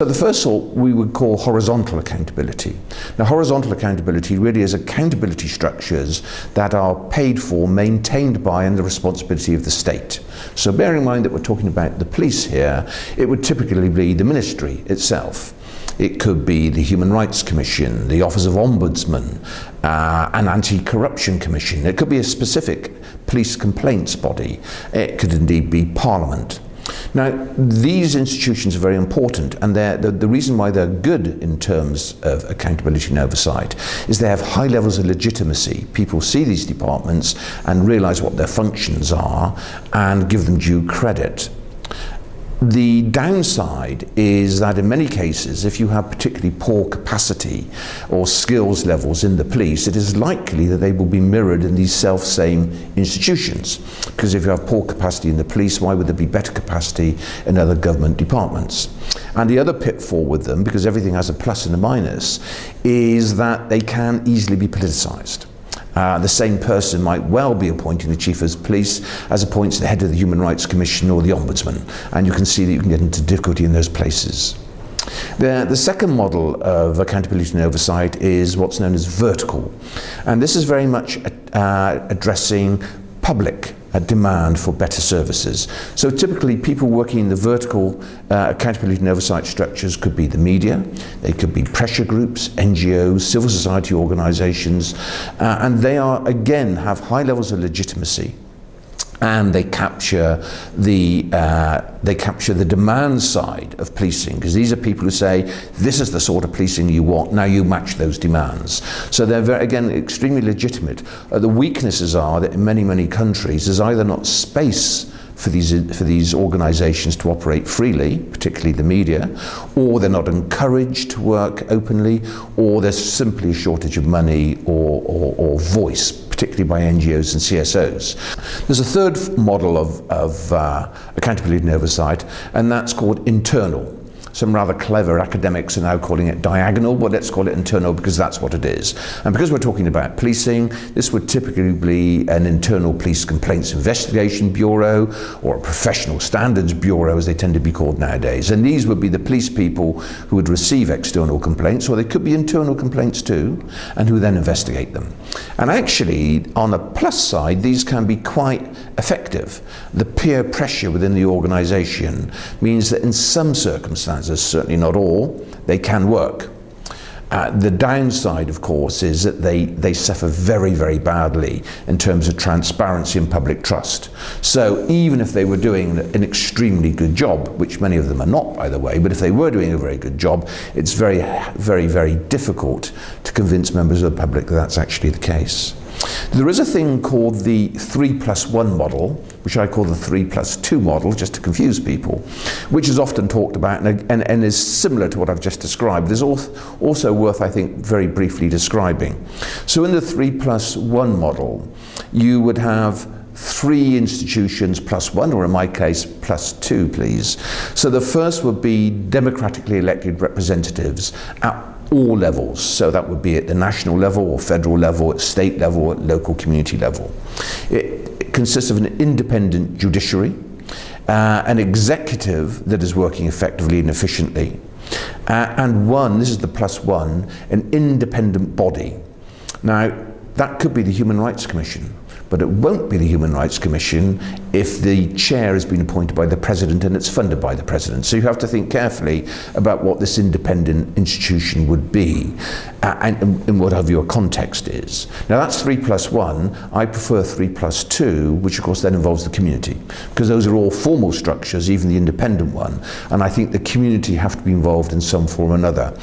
So the first sort we would call horizontal accountability. Now, horizontal accountability really is accountability structures that are paid for, maintained by, and the responsibility of the state. So bearing in mind that we're talking about the police here, it would typically be the ministry itself. It could be the Human Rights Commission, the Office of Ombudsman, an Anti-Corruption Commission. It could be a specific police complaints body. It could indeed be Parliament. Now, these institutions are very important, and the reason why they're good in terms of accountability and oversight is they have high levels of legitimacy. People see these departments and realise what their functions are and give them due credit. The downside is that in many cases, if you have particularly poor capacity or skills levels in the police, it is likely that they will be mirrored in these self-same institutions. Because if you have poor capacity in the police, why would there be better capacity in other government departments? And the other pitfall with them, because everything has a plus and a minus, is that they can easily be politicised. The same person might well be appointing the Chief of Police as appoints the head of the Human Rights Commission or the Ombudsman, and you can see that you can get into difficulty in those places. The second model of accountability and oversight is what's known as vertical, and this is very much addressing public demand for better services. So typically people working in the vertical accountability and oversight structures could be the media, they could be pressure groups, NGOs, civil society organisations, and they are, again, have high levels of legitimacy. And they capture the demand side of policing, because these are people who say, this is the sort of policing you want, now you match those demands. So they're, very, again, extremely legitimate. The weaknesses are that in many, many countries, there's either not space for these organisations to operate freely, particularly the media, or they're not encouraged to work openly, or there's simply a shortage of money or voice, particularly by NGOs and CSOs. There's a third model of accountability and oversight, and that's called internal. Some rather clever academics are now calling it diagonal, but let's call it internal because that's what it is. And because we're talking about policing, this would typically be an internal police complaints investigation bureau or a professional standards bureau, as they tend to be called nowadays. And these would be the police people who would receive external complaints, or they could be internal complaints too, and who then investigate them. And actually, on the plus side, these can be quite effective. The peer pressure within the organisation means that in some circumstances, certainly not all, they can work. The downside, of course, is that they suffer very, very badly in terms of transparency and public trust. So even if they were doing an extremely good job, which many of them are not, by the way, but if they were doing a very good job, it's very, very, very difficult to convince members of the public that that's actually the case. There is a thing called the 3+1 model, which I call the 3+2 model, just to confuse people, which is often talked about and is similar to what I've just described. It's also worth, I think, very briefly describing. So in the 3+1 model, you would have 3 institutions plus 1, or in my case, +2, please. So the first would be democratically elected representatives at all levels. So that would be at the national level or federal level, at state level, at local community level. It consists of an independent judiciary, an executive that is working effectively and efficiently, and this is the +1, an independent body. Now, that could be the Human Rights Commission, but it won't be the Human Rights Commission if the chair has been appointed by the President and it's funded by the President. So you have to think carefully about what this independent institution would be and whatever your context is. Now that's 3+1. I prefer 3+2, which of course then involves the community, because those are all formal structures, even the independent one, and I think the community have to be involved in some form or another.